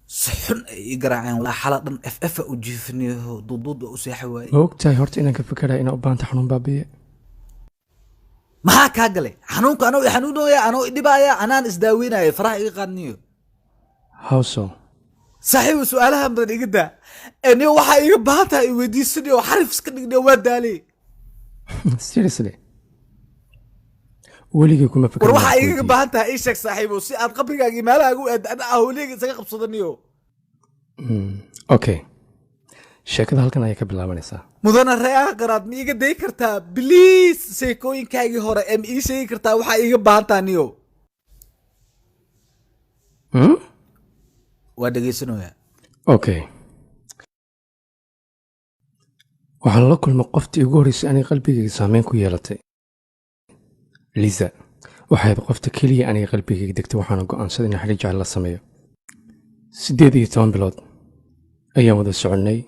سحن يقرعين ولا حلقة اف وجيفني ضدود وسيحواي وقتها هرت إنك فكرة إن أبان تحنون بابية ما كاقلي حنونك أنا حنونو يا أنا إدبايا أنا إسداوينا فرح يقنيو هاوسو صحيح سؤالها من إيجدا إني وحا يبهاتها يودي سني وحرف سكني ودالي seriously weligay kuma fikir وروح يبهاتها إيشك صاحبه سي أد قبرك مالها أنا أهوليك سيقب صدنيو okay sheekada halkan ayay ka bilaabanaysaa مدن الرئة قراد ميجا دي كرتا بليز سيكوين كايجي هورا ام اي شي كرتا وحا ايجا بانتا نيو وادقي سنو يا okay waxaan la kulmay qoftii ugu horreysay aniga qalbigayga saameyn ku yeelatay Lisa waxay qofta kaliya aniga qalbigayga degtay waxaan go'aansaday in xiriir jacayl la sameeyo 18 bilood ayaan wada soconay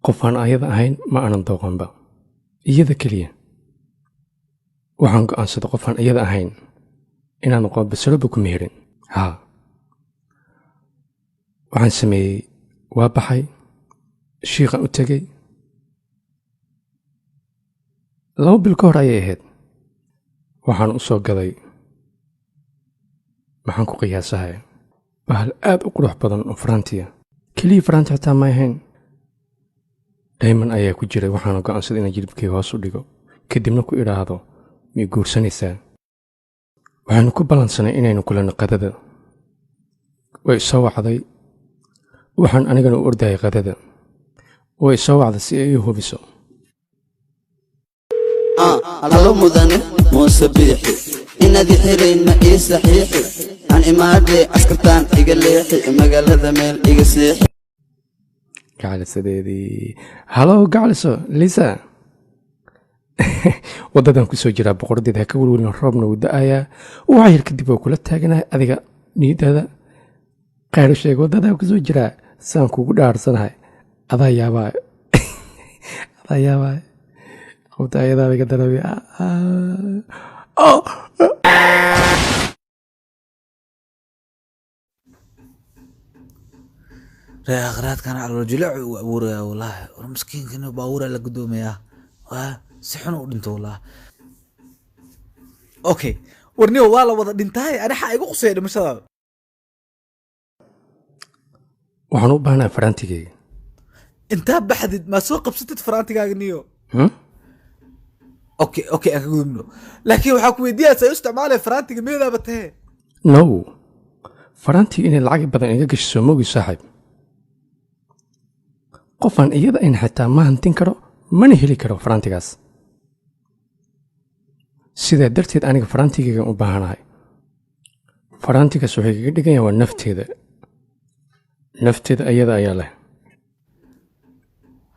qofaan ayada ahayn ma aanan dooqanba iyada kaliya waxaan go'aansaday qofaan iyada ahayn inaan qof basaloba ku meherin waxaan sameeyey waa baxay shiiqan u tegey 2 bil ka hor ayay ahayd waxaan u soo gaday maxaan ku qiyaasahay bahal aad u qurux badan oo faraantiya kaliya faraanti xitaa ma ahayn dayman ayaa ku jiray waxaana go'aansaday inaan jilibkayga hoos u dhigo kadibna ku idhaahdo miyay guursanaysaa waxaanu ku ballansanay inaynu kulanno qadada way soo wacday waxaan anigana u ordayay qadada way soo wacday si ay u hubiso هلو مدني موسى بيحي إنا دي حرين ما إيه صحيحي عن إمادي عسكرتان إيقا ليحي مقال هذا ميل إيقا سيحي gacalisadeedii halow gacaliso lisa waddadan ku soo jiraa boqordeed ha ka welwelin roobna wuu da'ayaa waxaa yar kadib oo kula taaganahay adiga niyadaada qayro sheeg waddadan ku soo jiraa saan kugu dhaarsanahay adaa yaabaa qofta ayadaa iga darabi رأي أغراض كان على الجلع وأبورا والله مسكين كانوا باورا لقدوم يا سحنوا ودنتو والله أوكي ورنيو والله وضع دنتاي أنا حقيقة قصيدة مش هذا waxaan u baahanahay faraantigayga انت بحدد ما سوق بستة فرانتي نيو اوكي اقول منه لكن waxaa ku weydiyaa say isticmaalay faraantiga meedaa batay no faraantiga inay lacag badan iga gasho moogi saaxiib qofaan iyada in xitaa ma hantin karo mana heli karo faraantigaas sidaa darteed aniga faraantigayga u baahanahay faraantigaas waxay kaga dhigan yahay waa nafteeda ayada ayaa leh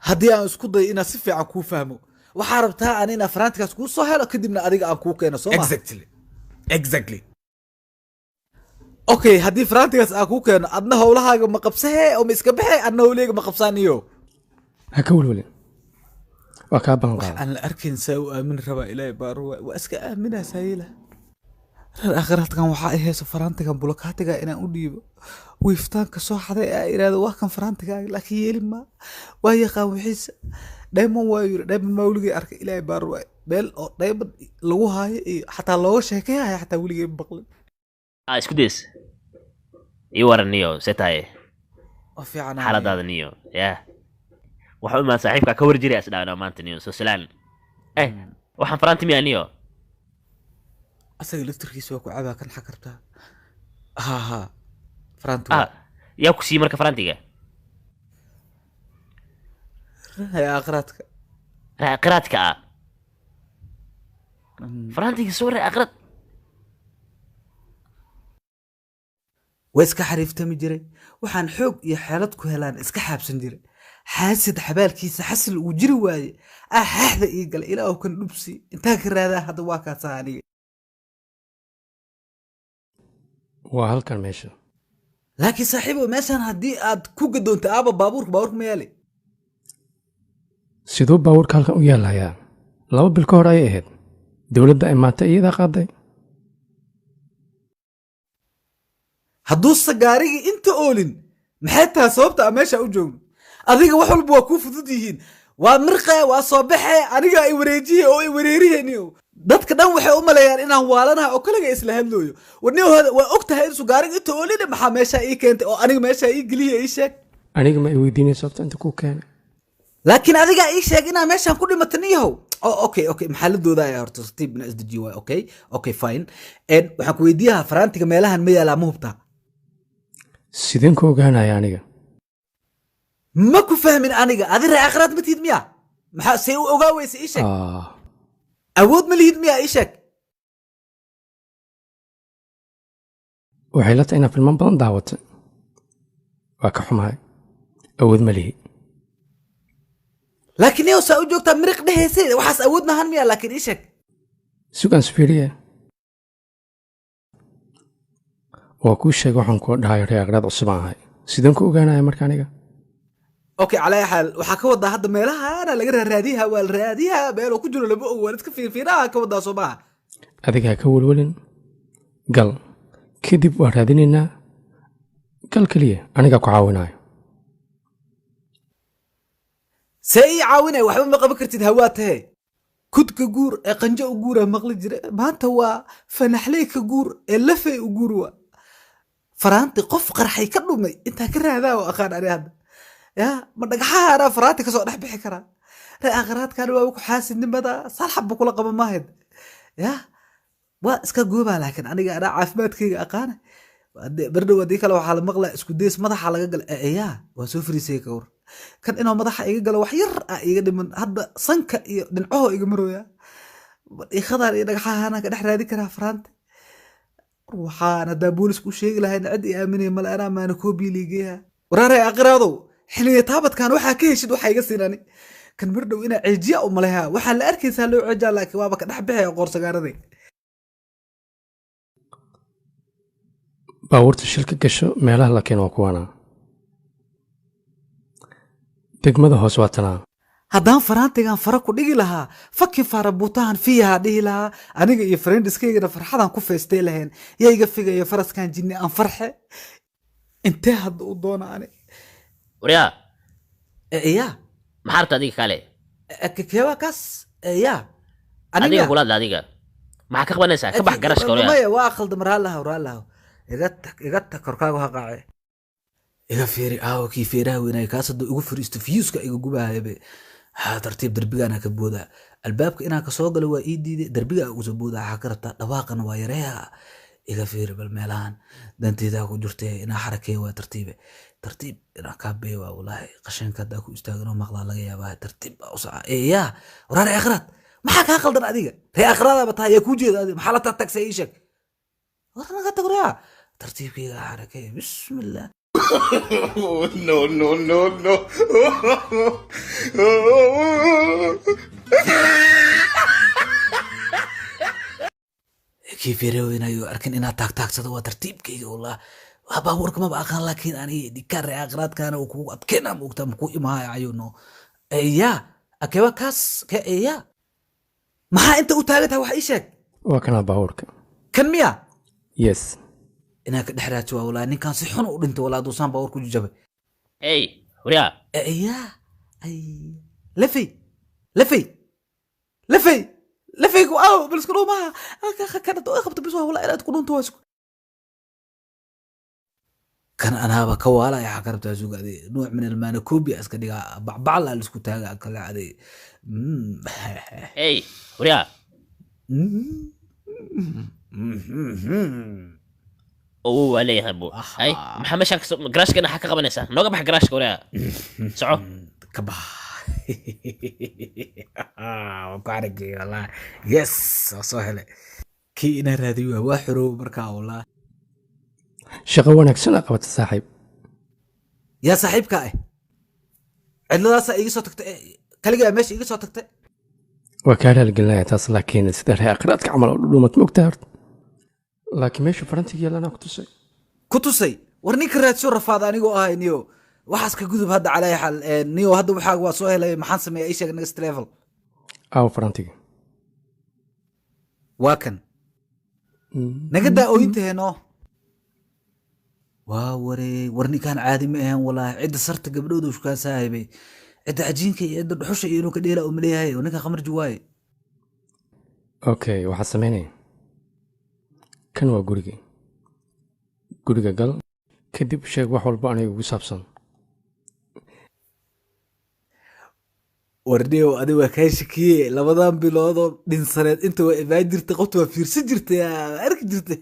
haddii aan isku dayo inaan si fiican kuu fahmo waxaa rabtaa aan inaan faraantigaas kuu soo helo kadibna adiga aan kuu keeno soo ma exactly okay haddii faraantigaas aan kuu keeno adna howlahaaga ma qabsahee oo ma iska baxee adna howlahayga ma qabsaaniyo ha ka welwelin waa kaa ballan qaada aan la arkin saa u aamin rabaa ilaahay baa waa iska aaminaa saayila reer akhiraadkan waxaa ay hayso faraantigan bulokaatiga inaan u dhiibo wiiftaanka soo xaday aa iraado waa kan faraantigaaga laakiin yeeli maa waa yaqaan wixiisa dhayman waa yiri dhayman maa weligay arkay ilaahay baa ruwaay meel oo dhayman lagu haayo iyo xataa looga sheekayhaya xataa weligay baqlin isku days ii waran niyo setaye waa fiican xaaladaada niyo yaa waxa uma saaxiibka ka war jiray asdhaana maanta niyo soo salaan waxaan faraanti miyaa niyo asaga laftirkiisa waa ku cabaa kan xakartaa ha faraanti yaa ku sii marka faraantiga هي أقرأتك قراتك فرانتي صورة أقرأت وإسكا حريفتا مجري وحان حوق يحالتكو هلان إسكا حابسن جري حاسد حبال كيسا حسل وجري واي أحاحذا إيقال إلا أو كان نبسي انتاك الرادا هذا واكا تاني وهالكان ماشي لكن صاحبه مثلا هدي أد كوكا دون تآبا بابورك ميالي siduu baabuurka halkan u yaalayaa 2 bil ka hor ayay ahayd dowladda ay maanta iyada qaaday hadduu sagaarigi inta oolin maxay tahay sababta aan meesha u joogno adiga wax walba waa kuu fudud yihiin waa mirqe waa soo baxe aniga ay wareejiye oo ay wareeriheniyo dadka dhan waxay u maleeyaan inaan waalanaha oo kaliga isla hadlooyo warnihooda waa og tahay in sugaarig inta oolina maxaa meesha ii keentay oo aniga meesha ii geliya ii sheeg aniga ma i weydiinay sababta inta kuu keenay laakiin adiga ii sheeg inaan meeshaan ku dhimatan iyahow okay maxaa la doodaya horta tartiib ina isdejiyo waay okay fine waxaan ku weydiiyaha faraantiga meelahan ma yaalaa ma hubtaa sideen ku ogaanaya aniga ma ku fahmin aniga adi ree akhraad ma tihid miya maxaa say u ogaa weysa ii sheeg awood ma lihid miya ii sheeg waxay la tahay inaa filman badan daawatay waa ka xumahay awood ma lihi laakiin yow saa u joogtaa miriq dhehayse waxaas awood maahan miya laakiin ii sheeg sugaan sfiiriye waa kuu sheega waxaan kuu dhahay ree akhraad cusub aan ahay sideen ku ogaanaya marka aniga okay calaa xaal waxaa ka wadaa hadda meelahaana laga raadiyaha waa la raadiyaha meeloo ku jiro lama og waa iska fiirfiiraha ka wadaa soo maaha adiga ha ka welwelin gal kadib waa raadinaynaa gal keliya anigaa ku caawinayo see ii caawinaya waxba ma qaban kartid hawaa tahe kudka guur ee qanjo u guura maqli jira maanta waa fanaxleyka guur ee lafey u guur waa faraanti qof qarxay ka dhumay intaa ka raadaa oo aqaan ani hadda ya ma dhagaxaha anaa faraanti kasoo dhex bixi karaa ree akhraadkan waa ku xaasidnimada salxabba kula qaba maahayd ya waa iska goobaa laakiin aniga anaa caafimaadkayga aqaana bardhow haddii kale waxaa la maqlaa isku days madaxa laga gala ya waa soo fariisay ka war kan inuu madaxa iga galo wax yar ah iga dhiman hadda sanka iyo dhincaho iga marooya ikhadaan iyo dhagaxahaana ka dhex raadi karaa faraanta waxaan haddaa boolisku sheegi lahayn cid i aaminaya male anaa maana koobii liigeeha waraarey aqiraadow xiliya taabadkan waxaa ka heshid waxaa iga siinani kan mardhow inaa ceejiya u maleha waxaa la arkaysaa loo ceejaa laakiin waaba ka dhex bixaya qoorsagaaraday baabuurta shilka gasho meelaha la keeno waa kuwanaa degmada hoos waa tanaa haddaan faraantigan fara ku dhigi lahaa fakin faara buutahan fiyaha dhihi lahaa aniga iyo friendiskaygana farxadan ku feestay lahayn yaa iga figaya faraskan jinni aan farxe intee hadda u doona ani waryaa ya maxaa rabta adiga kale keeba kaas ya adiga kulaadla adiga maxaa ka qabanaysaa ka bax garashka waryaa maya waa khaldam raalahaw iga tag korkaagu ha qaace iga fiiri aawo kii feeraha weynaayo kaas hadduu igu fariisto fiyuuska iga gubahayabe haa tartiib darbigaana ka boodaa albaabka inaan ka soo galo waa ii diiday darbigaa ugu soo boodaa waxaa ka rabtaa dhawaaqana waa yareeha iga fiiri bal meelahan danteedaa ku jirtay inaa xarakeeya waa tartiib inaa kaa beeya waa walaahi qashinka haddaa ku istaaganoo maqlaa laga yaabaa tartiib baa u saca yaa waraare akhraad maxaa kaa qaldan adiga ree akhraadaaba tahay yaa kuu jeeda adiga maxaa la tagtagsa ii sheeg war naga tagoraa tartiibkayga xarakeeya bismillah no. kii feereweynayo arkin inaad taagtaagsado waa tartiibkayga wallah waa baabuurka maba aqaan laakiin ani dhika ree akhraadkaana uu kugu adkeena moogta makuu imaaya ayuno ya akeba kaas ka ya maxaa inta u taagantahay wax ii sheeg waa kanaa baabuurka kan miya yes inaa ka dhex raajo waa walaa ninkaan si xun u dhintay walaa duusaan baabuur ku jajabay ey waryaa ya lafay ku aaw bal isku dhuumaha kana doo qabta bis waa walaa inaad ku dhunto waa kan anaaba ka waalaya xaa ka rabtaa sugaade nuuc min almaanakoobia iska dhigaa bacbacla laisku taaga kala caday ey waryaa oo waa leeyahay bu ay maxaa meeshaan garaashkana xaa ka qabanaysaa nooga bax garaashka waryaa soco ka bax waa ku aragay wallah yes waa soo helay kii inaa raadiyo waa xorow markaa wallah shaqo wanaagsan aa qabata saaxiib yaa saaxiibka ah cidladaasaa iga soo tagtay kaligaa meesha iga soo tagtay waa kaa raalgelinaya taas laakiin sida ree akhraadka camal oo dhudhuumad moogtaa horta laakiin meesha farantiga yeelanaa ku tusay war ninka raadso rafaada anigoo ahay niyo waxaas ka gudub hadda calaa xal niyo hadda waxaa waa soo helay maxaan sameeyaa ii sheeg next level aawo farantiga waa kan naga daa ooyintaheeno waa waree war ninkaan caadi ma ahan walaahi cidda sarta gabdhooda shukaan saahiibay cidda cajiinka iyo cidda dhuxusha iyo inuu ka dheela uma leeyahay oo ninkan khamarji waaye okay waxaad samaynaya kan waa gurigii guriga gal kadib sheeg wax walba aniga ugu saabsan warniyow adi waa kaa shakiye labadan biloodoo dhinsaneed inta waa imaan jirtay qofta waa fiirsan jirtay arki jirtay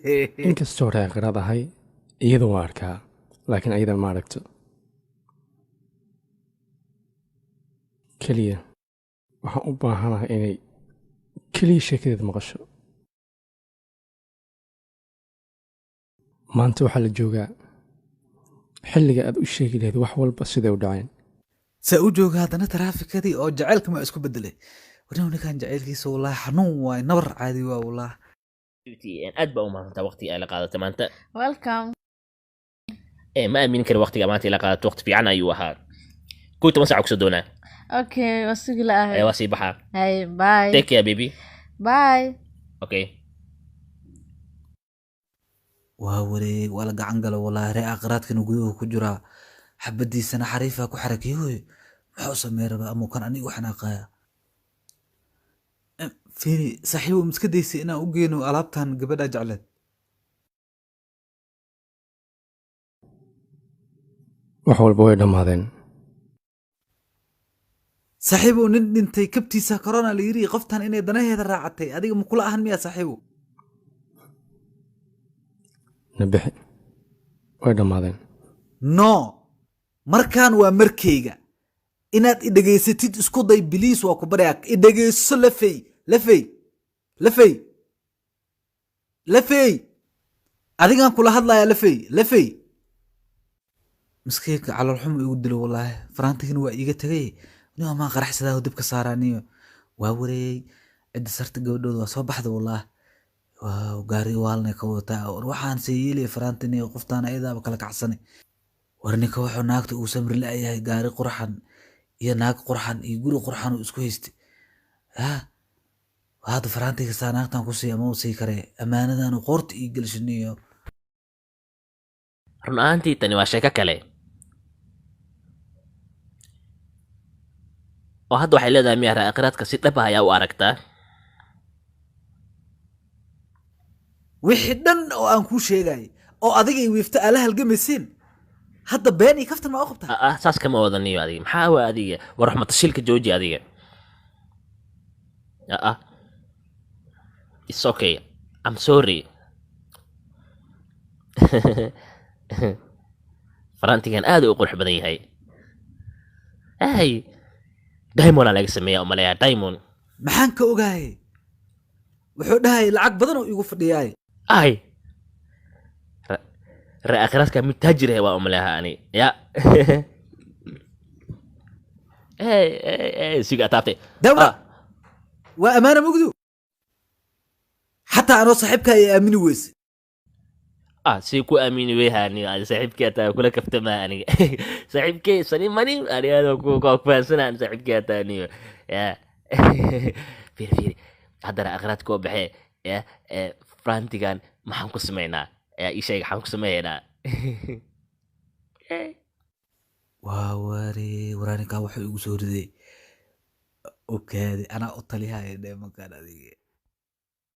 inkastoo reeqiraad ahay iyada waa arkaa laakiin ayadan ma aragto keliya waxaan u baahanahay inay keliya sheekadeeda maqasho maanta waxaa la joogaa xilliga aad u sheegi lahayd wax walba siday u dhaceen saa u jooga haddana taraafikadii oo jacaylka ma isku bedelay warniyow ninkan jacaylkiisa wallaahi xanuun waaye nabar caadi waa wallaahi aad baa u mahadsantaa waqtiga ay la qaadatay maanta welcome ma aamini kari waqtiga maanta ila qaadato waqti fiican ayuu ahaa 12 saac kusoo doonaa okay wasugi la ahay waa sii baxaa hey bye take care baby bye okay waa waree waa la gacan galo wallaahi ree aqraadkana guduhu ku jiraa xabadiisana xariifaa ku xarakeey hooyo maxaa u samey rabaa amuu kan anigu xanaaqaya fiiri saaxiibo miska daysay inaan u geeno alaabtan gabadha jecleed wax walba way dhammaadeen saaxiibow nin dhintay kabtiisa corona la yiri qoftan inay danaheeda raacatay adiga ma kula ahan miyaa saaxiibow nabixi way dhammaadeen no markaan waa markayga inaad idhegaysatid isku day biliis waa ku baryaa idhegayso lafey lafey lafey lafey adigaan kula hadlayaa lafey lafey miskiinka caloolxumo igu dilo wallaahi faraantigina waa iiga tegay niyo maan qaraxsadaa dib ka saaraaniyo waa wareeyey cidda sarta gabadhooda waa soo baxda wallaahi waaw gaari waalnay ka wataa war waxaan see yeelaya faraantiniyo qoftaan ayadaaba kala kacsanay war ninka wuxuu naagta uu samri la'yahay gaari qurxan iyo naag qurxan iyo guri qurxan uu isku haystay hadda faraantiga saa naagtan ku sii ama u sii karee ammaanadan qoorta ii gelshiniyo run ahaantii tani waa sheeko kale oo hadda waxay leedahay miyaa raaqiraadka si dhab ah ayaa u aragtaa wixii dhan oo aan kuu sheegay oo adiga i wiifta aala halgamaysiin hadda been iyo kaftan maa u qabtaa saas kama wadaniyo adiga maxaa waa adiga war raxmatashilka jooji adiga it's okay I'm sorry farantigan aad u qurux badan yahay ay diamond laga sameeyaa u maleeyaa diamond maxaan ka ogahay wuxuu dhahay lacag badan oo igu fadhiyaay ay raaqiraadka mid taajir ah waa u maleeyaa ani ya siga taabtay dawa waa amaana mugdu xataa anoo saaxiibka ay aamini weyse si ku aamini weyhaani saaxiibkii ataa kula kaftamaa aniga saaxiibkey sani mani ani aadoo ku fahansanaan saaxiibkii ataa aniyo ya fiiri haddana aqraadka oo baxee ya frantigan maxaan ku samaynaa ii sheeg maxaan ku sameeynaa waa ware waraaninkaa wuxuu igu soo riday okaade anaa u talihaya dheemankaan adiga